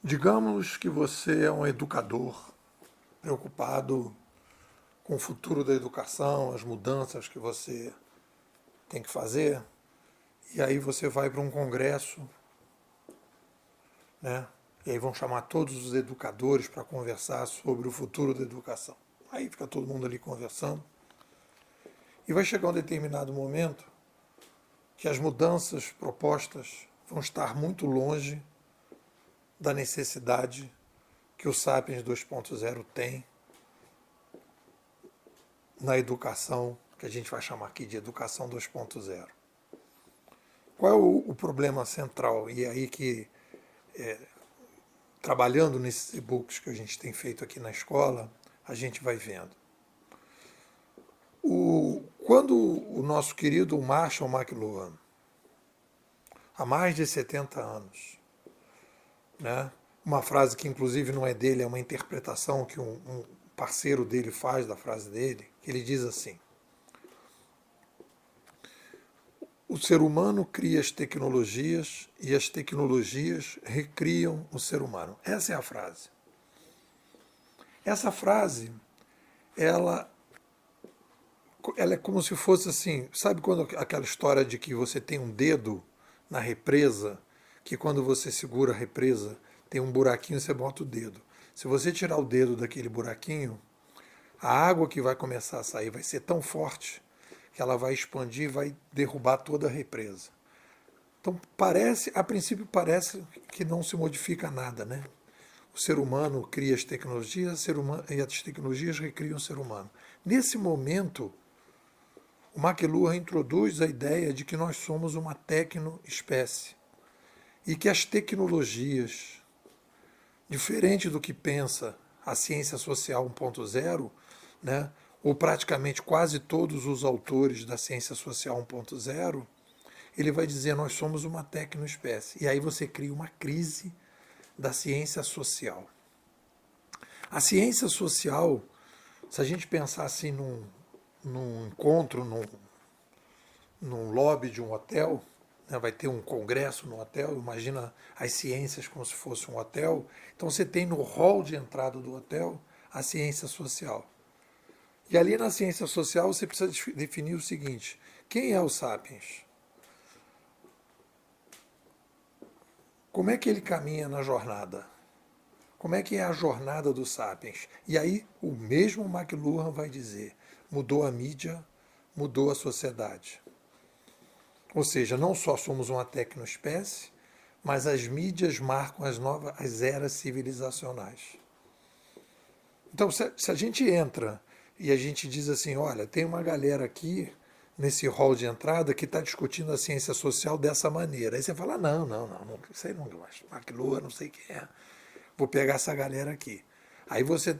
Digamos que você é um educador preocupado com o futuro da educação, as mudanças que você tem que fazer, e aí você vai para um congresso, né? E aí vão chamar todos os educadores para conversar sobre o futuro da educação. Aí fica todo mundo ali conversando. E vai chegar um determinado momento que as mudanças propostas vão estar muito longe da necessidade que o Sapiens 2.0 tem na educação, que a gente vai chamar aqui de educação 2.0. Qual é o problema central? E é aí que, trabalhando nesses e-books que a gente tem feito aqui na escola, a gente vai vendo. Quando o nosso querido Marshall McLuhan, há mais de 70 anos, né, uma frase que inclusive não é dele, é uma interpretação que um parceiro dele faz da frase dele, que ele diz assim: o ser humano cria as tecnologias e as tecnologias recriam o ser humano. Essa é a frase. Essa frase, ela é como se fosse assim, sabe quando aquela história de que você tem um dedo na represa, que quando você segura a represa tem um buraquinho, você bota o dedo. Se você tirar o dedo daquele buraquinho, a água que vai começar a sair vai ser tão forte que ela vai expandir e vai derrubar toda a represa. Então a princípio parece que não se modifica nada, né? O ser humano cria as tecnologias, e as tecnologias recriam o ser humano. Nesse momento, o McLuhan introduz a ideia de que nós somos uma tecnoespécie e que as tecnologias, diferente do que pensa a ciência social 1.0, né, ou praticamente quase todos os autores da ciência social 1.0, ele vai dizer nós somos uma tecnoespécie. E aí você cria uma crise da ciência social. A ciência social, se a gente pensar assim num encontro, num lobby de um hotel, né, vai ter um congresso no hotel, imagina as ciências como se fosse um hotel. Então você tem no hall de entrada do hotel a ciência social. E ali na ciência social você precisa definir o seguinte: quem é o Sapiens? Como é que ele caminha na jornada? Como é que é a jornada do Sapiens? E aí o mesmo McLuhan vai dizer: mudou a mídia, mudou a sociedade. Ou seja, não só somos uma tecnoespécie, mas as mídias marcam as eras civilizacionais. Então, se a gente entra e a gente diz assim, olha, tem uma galera aqui nesse hall de entrada que está discutindo a ciência social dessa maneira. Aí você fala, não, isso aí não gosto. McLuhan, não sei quem é. Vou pegar essa galera aqui. Aí você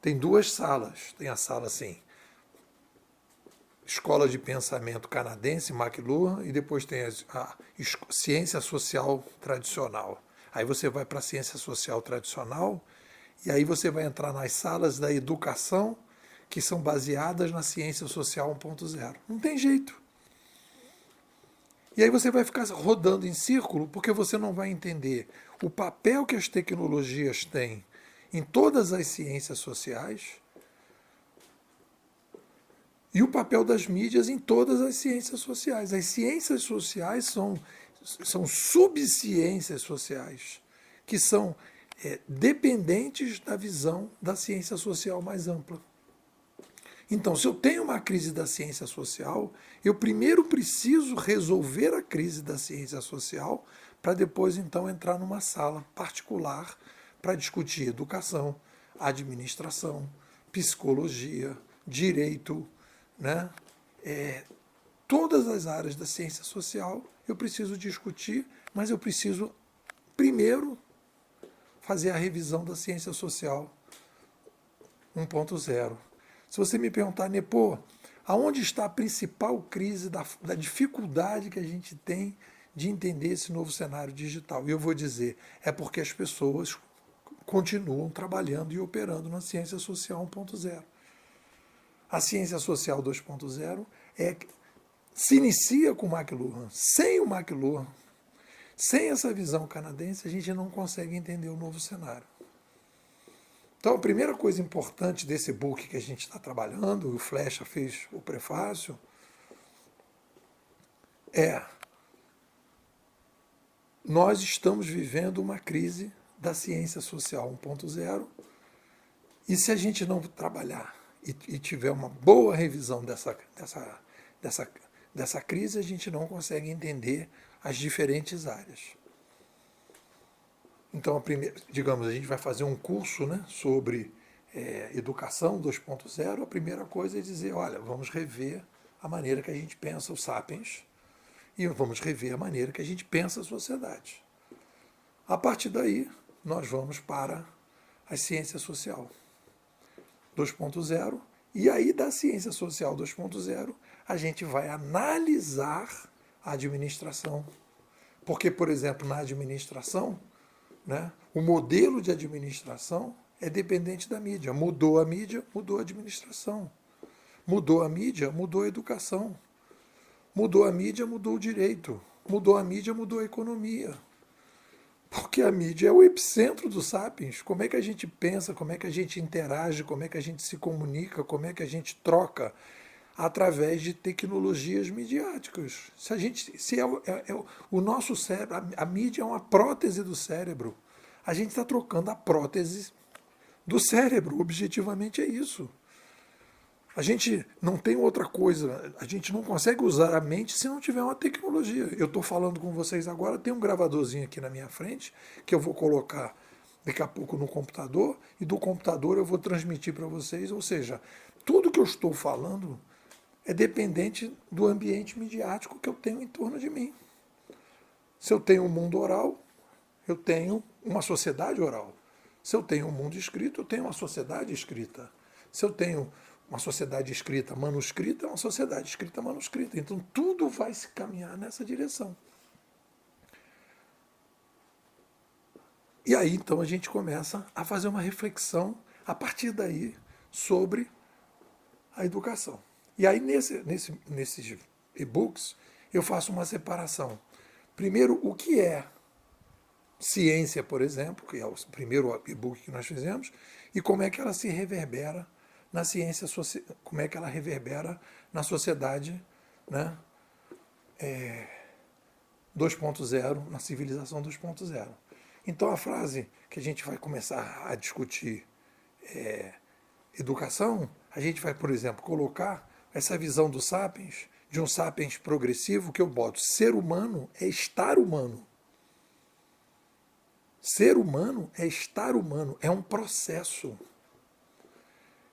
tem duas salas. Tem a sala assim, Escola de Pensamento Canadense, McLuhan, e depois tem a Ciência Social Tradicional. Aí você vai para a Ciência Social Tradicional e aí você vai entrar nas salas da educação que são baseadas na Ciência Social 1.0. Não tem jeito. E aí você vai ficar rodando em círculo porque você não vai entender o papel que as tecnologias têm em todas as ciências sociais e o papel das mídias em todas as ciências sociais. As ciências sociais são subciências sociais, que são dependentes da visão da ciência social mais ampla. Então, se eu tenho uma crise da ciência social, eu primeiro preciso resolver a crise da ciência social para depois, então, entrar numa sala particular para discutir educação, administração, psicologia, direito, né? Todas as áreas da ciência social eu preciso discutir, mas eu preciso primeiro fazer a revisão da ciência social 1.0. Se você me perguntar, Nepô, aonde está a principal crise da dificuldade que a gente tem de entender esse novo cenário digital? E eu vou dizer, é porque as pessoas continuam trabalhando e operando na ciência social 1.0. A ciência social 2.0 se inicia com o McLuhan. Sem o McLuhan, Sem essa visão canadense, a gente não consegue entender o novo cenário. Então, a primeira coisa importante desse book que a gente está trabalhando, o Flecha fez o prefácio, é: nós estamos vivendo uma crise da ciência social 1.0, e se a gente não trabalhar e tiver uma boa revisão dessa crise, a gente não consegue entender as diferentes áreas. Então, digamos, a gente vai fazer um curso, né, sobre educação 2.0. A primeira coisa é dizer, olha, vamos rever a maneira que a gente pensa o Sapiens e vamos rever a maneira que a gente pensa a sociedade. A partir daí, nós vamos para a ciência social 2.0, e aí da ciência social 2.0 a gente vai analisar a administração. Porque, por exemplo, na administração, né, o modelo de administração é dependente da mídia. Mudou a mídia, mudou a administração. Mudou a mídia, mudou a educação. Mudou a mídia, mudou o direito. Mudou a mídia, mudou a economia. Porque a mídia é o epicentro do Sapiens. Como é que a gente pensa, como é que a gente interage, como é que a gente se comunica, como é que a gente troca através de tecnologias midiáticas. O nosso cérebro, a mídia é uma prótese do cérebro. A gente está trocando a prótese do cérebro. Objetivamente é isso. A gente não tem outra coisa, a gente não consegue usar a mente se não tiver uma tecnologia. Eu estou falando com vocês agora, tem um gravadorzinho aqui na minha frente, que eu vou colocar daqui a pouco no computador, e do computador eu vou transmitir para vocês, ou seja, tudo que eu estou falando é dependente do ambiente midiático que eu tenho em torno de mim. Se eu tenho um mundo oral, eu tenho uma sociedade oral. Se eu tenho um mundo escrito, eu tenho uma sociedade escrita. Se eu tenho uma sociedade escrita manuscrita, é uma sociedade escrita manuscrita. Então tudo vai se caminhar nessa direção. E aí então a gente começa a fazer uma reflexão a partir daí sobre a educação. E aí nesses e-books eu faço uma separação. Primeiro, o que é ciência, por exemplo, que é o primeiro e-book que nós fizemos, e como é que ela se reverbera na ciência, como é que ela reverbera na sociedade, né, 2.0, na civilização 2.0. Então a frase que a gente vai começar a discutir educação, a gente vai, por exemplo, colocar essa visão do Sapiens, de um Sapiens progressivo, que eu boto: ser humano é estar humano. Ser humano é estar humano, é um processo.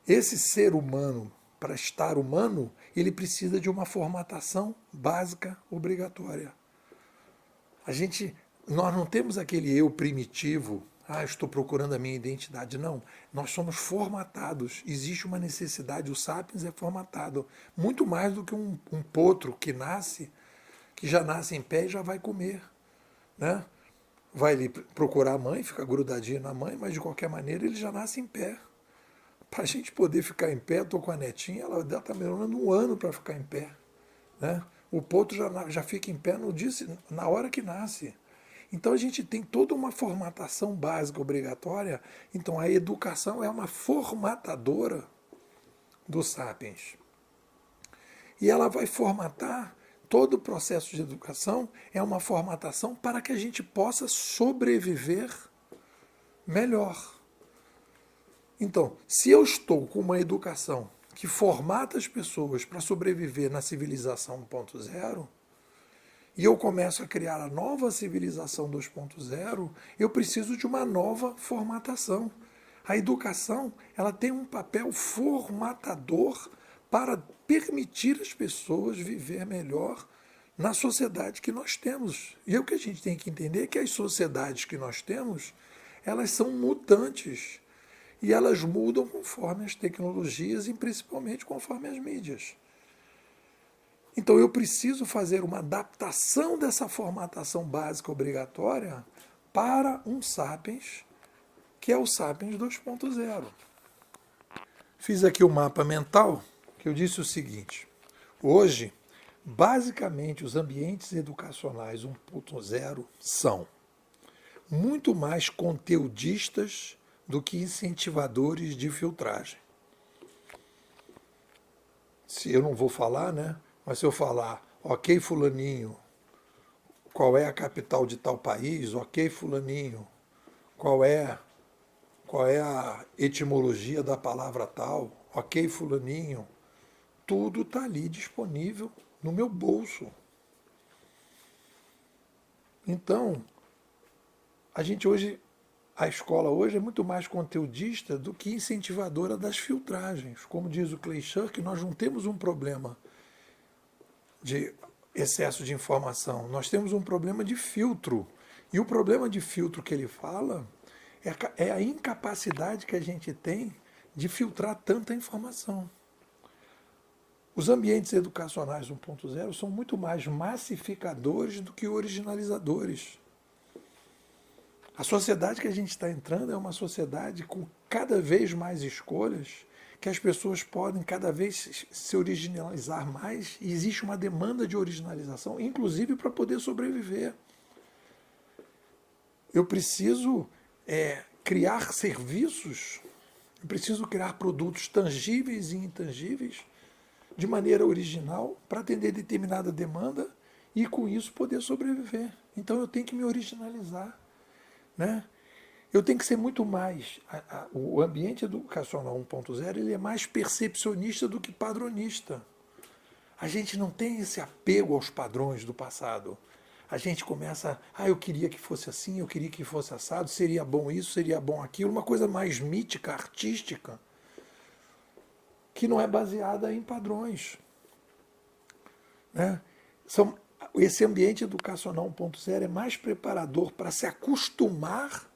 Esse ser humano, para estar humano, ele precisa de uma formatação básica obrigatória. Nós não temos aquele eu primitivo, estou procurando a minha identidade. Não, nós somos formatados. Existe uma necessidade, o Sapiens é formatado. Muito mais do que um potro que já nasce em pé e já vai comer, né? Vai ali procurar a mãe, fica grudadinho na mãe, mas de qualquer maneira ele já nasce em pé. Para a gente poder ficar em pé, estou com a netinha, ela está demorando 1 ano para ficar em pé, né? O potro já fica em pé na hora que nasce. Então a gente tem toda uma formatação básica obrigatória. Então a educação é uma formatadora do Sapiens. E ela vai formatar, todo o processo de educação é uma formatação para que a gente possa sobreviver melhor. Então, se eu estou com uma educação que formata as pessoas para sobreviver na civilização 1.0, e eu começo a criar a nova civilização 2.0, eu preciso de uma nova formatação. A educação, ela tem um papel formatador para permitir às pessoas viver melhor na sociedade que nós temos. E o que a gente tem que entender é que as sociedades que nós temos, elas são mutantes. E elas mudam conforme as tecnologias e principalmente conforme as mídias. Então eu preciso fazer uma adaptação dessa formatação básica obrigatória para um Sapiens, que é o Sapiens 2.0. Fiz aqui o mapa mental, que eu disse o seguinte: hoje Basicamente, os ambientes educacionais 1.0 são muito mais conteudistas do que incentivadores de filtragem. Se eu não vou falar, né? Mas se eu falar, ok, fulaninho, qual é a capital de tal país? Ok, fulaninho, qual é a etimologia da palavra tal? Ok, fulaninho, tudo está ali disponível no meu bolso. Então, a escola hoje é muito mais conteudista do que incentivadora das filtragens. Como diz o Clay Shirk, nós não temos um problema de excesso de informação, nós temos um problema de filtro. E o problema de filtro que ele fala é a incapacidade que a gente tem de filtrar tanta informação. Os ambientes educacionais 1.0 são muito mais massificadores do que originalizadores. A sociedade que a gente está entrando é uma sociedade com cada vez mais escolhas, que as pessoas podem cada vez se originalizar mais, e existe uma demanda de originalização, inclusive para poder sobreviver. Eu preciso criar serviços, eu preciso criar produtos tangíveis e intangíveis de maneira original para atender determinada demanda e com isso poder sobreviver. Então eu tenho que me originalizar, né? Eu tenho que ser muito mais. O ambiente educacional 1.0 ele é mais percepcionista do que padronista. A gente não tem esse apego aos padrões do passado. A gente começa, eu queria que fosse assim, eu queria que fosse assado, seria bom isso, seria bom aquilo, uma coisa mais mítica, artística, que não é baseada em padrões, né? Esse ambiente educacional 1.0 é mais preparador para se acostumar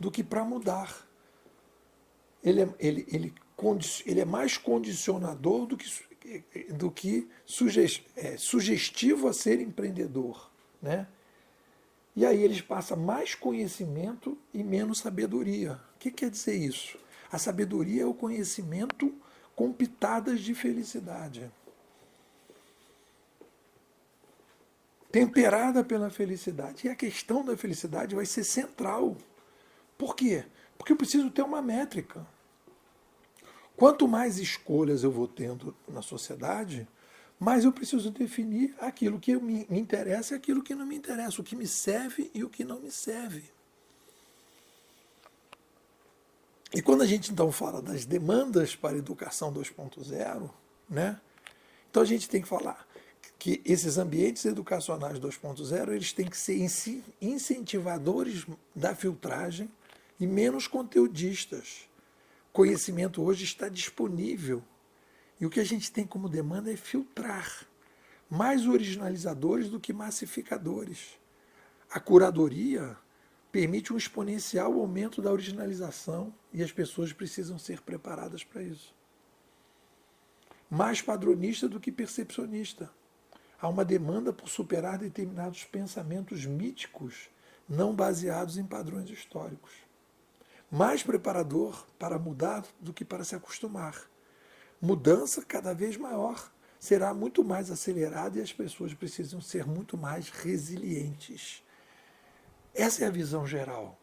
do que para mudar. Ele é mais condicionador do que sugestivo a ser empreendedor, né? E aí eles passam mais conhecimento e menos sabedoria. O que quer dizer isso? A sabedoria é o conhecimento com pitadas de felicidade, temperada pela felicidade. E a questão da felicidade vai ser central. Por quê? Porque eu preciso ter uma métrica. Quanto mais escolhas eu vou tendo na sociedade, mais eu preciso definir aquilo que me interessa e aquilo que não me interessa, o que me serve e o que não me serve. E quando a gente então fala das demandas para a educação 2.0, né? Então a gente tem que falar que esses ambientes educacionais 2.0 eles têm que ser incentivadores da filtragem e menos conteudistas. Conhecimento hoje está disponível. E o que a gente tem como demanda é filtrar. Mais originalizadores do que massificadores. A curadoria permite um exponencial aumento da originalização e as pessoas precisam ser preparadas para isso. Mais padronista do que percepcionista. Há uma demanda por superar determinados pensamentos míticos não baseados em padrões históricos. Mais preparador para mudar do que para se acostumar. Mudança cada vez maior, será muito mais acelerada e as pessoas precisam ser muito mais resilientes. Essa é a visão geral.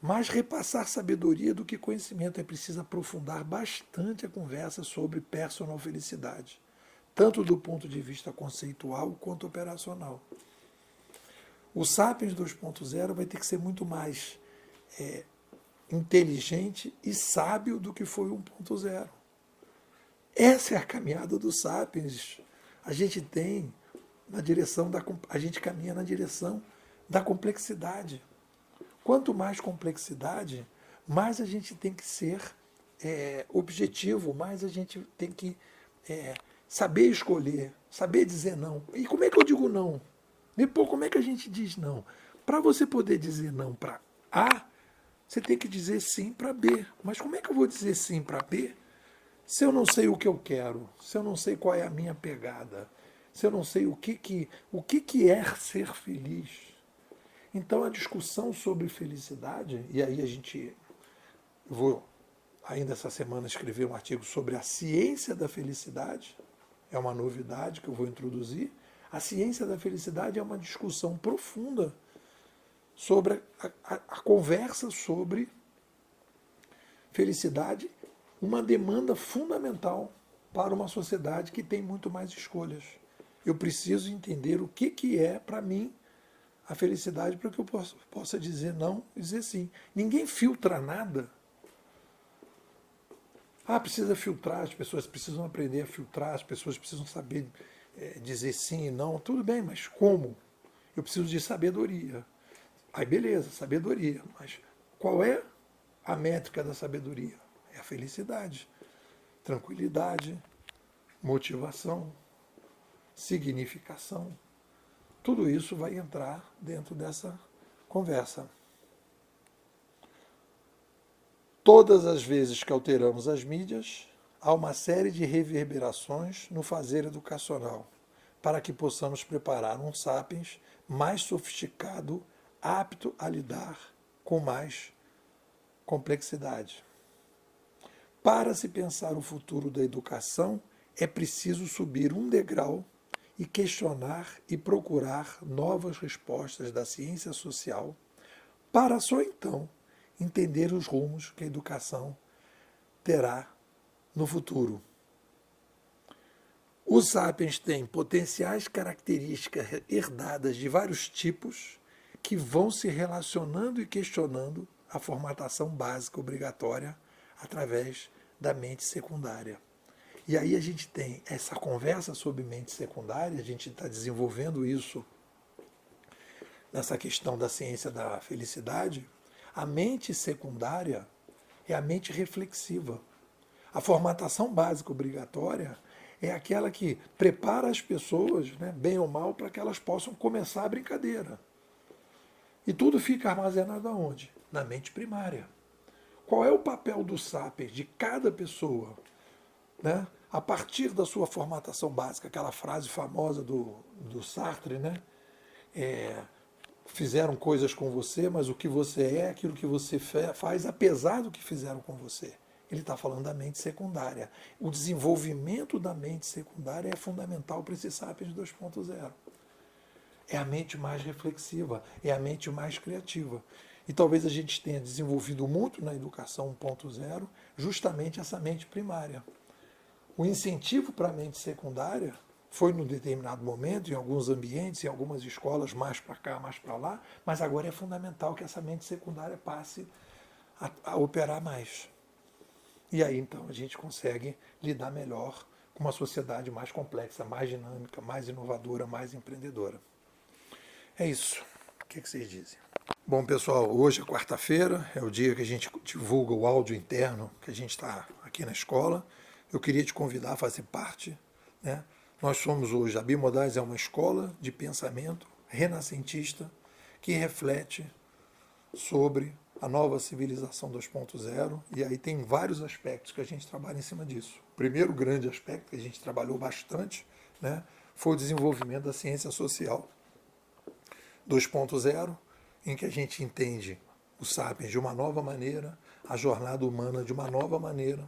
Mas repassar sabedoria do que conhecimento, é preciso aprofundar bastante a conversa sobre personal felicidade, tanto do ponto de vista conceitual quanto operacional. O Sapiens 2.0 vai ter que ser muito mais inteligente e sábio do que foi o 1.0. Essa é a caminhada do Sapiens. A gente caminha na direção da complexidade. Quanto mais complexidade, mais a gente tem que ser objetivo, mais a gente tem que saber escolher, saber dizer não. E como é que eu digo não? Depois, como é que a gente diz não? Para você poder dizer não para A, você tem que dizer sim para B. Mas como é que eu vou dizer sim para B se eu não sei o que eu quero, se eu não sei qual é a minha pegada, se eu não sei o que é ser feliz? Então a discussão sobre felicidade, e aí vou ainda essa semana escrever um artigo sobre a ciência da felicidade, é uma novidade que eu vou introduzir. A ciência da felicidade é uma discussão profunda sobre a conversa sobre felicidade, uma demanda fundamental para uma sociedade que tem muito mais escolhas. Eu preciso entender o que é, para mim, a felicidade para que eu possa dizer não e dizer sim. Ninguém filtra nada. Precisa filtrar, as pessoas precisam aprender a filtrar, as pessoas precisam saber dizer sim e não. Tudo bem, mas como? Eu preciso de sabedoria. Aí beleza, sabedoria. Mas qual é a métrica da sabedoria? É a felicidade, tranquilidade, motivação, significação. Tudo isso vai entrar dentro dessa conversa. Todas as vezes que alteramos as mídias, há uma série de reverberações no fazer educacional, para que possamos preparar um sapiens mais sofisticado, apto a lidar com mais complexidade. Para se pensar o futuro da educação, é preciso subir um degrau e questionar e procurar novas respostas da ciência social, para só então entender os rumos que a educação terá no futuro. Os sapiens têm potenciais características herdadas de vários tipos que vão se relacionando e questionando a formatação básica obrigatória através da mente secundária. E aí a gente tem essa conversa sobre mente secundária, a gente está desenvolvendo isso nessa questão da ciência da felicidade. A mente secundária é a mente reflexiva. A formatação básica obrigatória é aquela que prepara as pessoas, né, bem ou mal, para que elas possam começar a brincadeira. E tudo fica armazenado aonde? Na mente primária. Qual é o papel do sapiens, de cada pessoa, né? A partir da sua formatação básica, aquela frase famosa do Sartre, né? Fizeram coisas com você, mas o que você é aquilo que você faz, apesar do que fizeram com você. Ele está falando da mente secundária. O desenvolvimento da mente secundária é fundamental para esse Sapiens 2.0. É a mente mais reflexiva, é a mente mais criativa. E talvez a gente tenha desenvolvido muito na educação 1.0 justamente essa mente primária. O incentivo para a mente secundária foi num determinado momento, em alguns ambientes, em algumas escolas, mais para cá, mais para lá, mas agora é fundamental que essa mente secundária passe a operar mais. E aí então a gente consegue lidar melhor com uma sociedade mais complexa, mais dinâmica, mais inovadora, mais empreendedora. É isso. O que vocês dizem? Bom, pessoal, hoje é quarta-feira, é o dia que a gente divulga o áudio interno que a gente está aqui na escola. Eu queria te convidar a fazer parte, né? Nós somos hoje, a Bimodais é uma escola de pensamento renascentista que reflete sobre a nova civilização 2.0, e aí tem vários aspectos que a gente trabalha em cima disso. O primeiro grande aspecto que a gente trabalhou bastante, né, foi o desenvolvimento da ciência social 2.0, em que a gente entende o Sapiens de uma nova maneira, a jornada humana de uma nova maneira,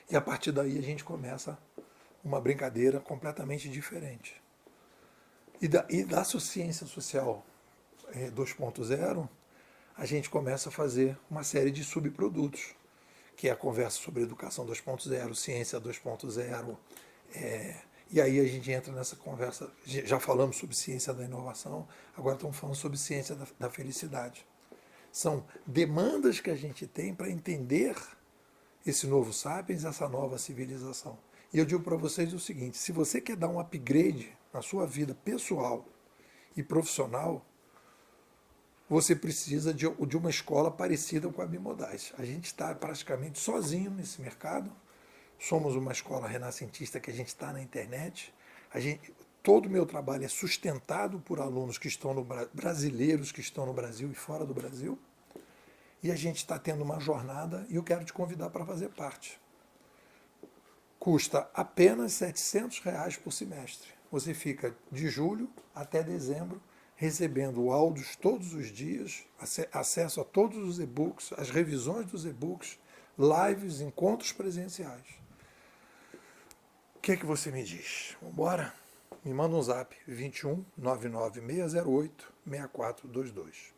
e a partir daí a gente começa uma brincadeira completamente diferente. E da ciência social 2.0, a gente começa a fazer uma série de subprodutos, que é a conversa sobre educação 2.0, ciência 2.0, e aí a gente entra nessa conversa, já falamos sobre ciência da inovação, agora estamos falando sobre ciência da felicidade. São demandas que a gente tem para entender esse novo Sapiens, essa nova civilização. E eu digo para vocês o seguinte, se você quer dar um upgrade na sua vida pessoal e profissional, você precisa de uma escola parecida com a Bimodais. A gente está praticamente sozinho nesse mercado. Somos uma escola renascentista que a gente está na internet. Todo o meu trabalho é sustentado por alunos que estão brasileiros que estão no Brasil e fora do Brasil. E a gente está tendo uma jornada e eu quero te convidar para fazer parte. Custa apenas R$ 700 por semestre. Você fica de julho até dezembro recebendo áudios todos os dias, acesso a todos os e-books, as revisões dos e-books, lives, encontros presenciais. que é que você me diz? Vambora? Me manda um zap, 21 99608 6422.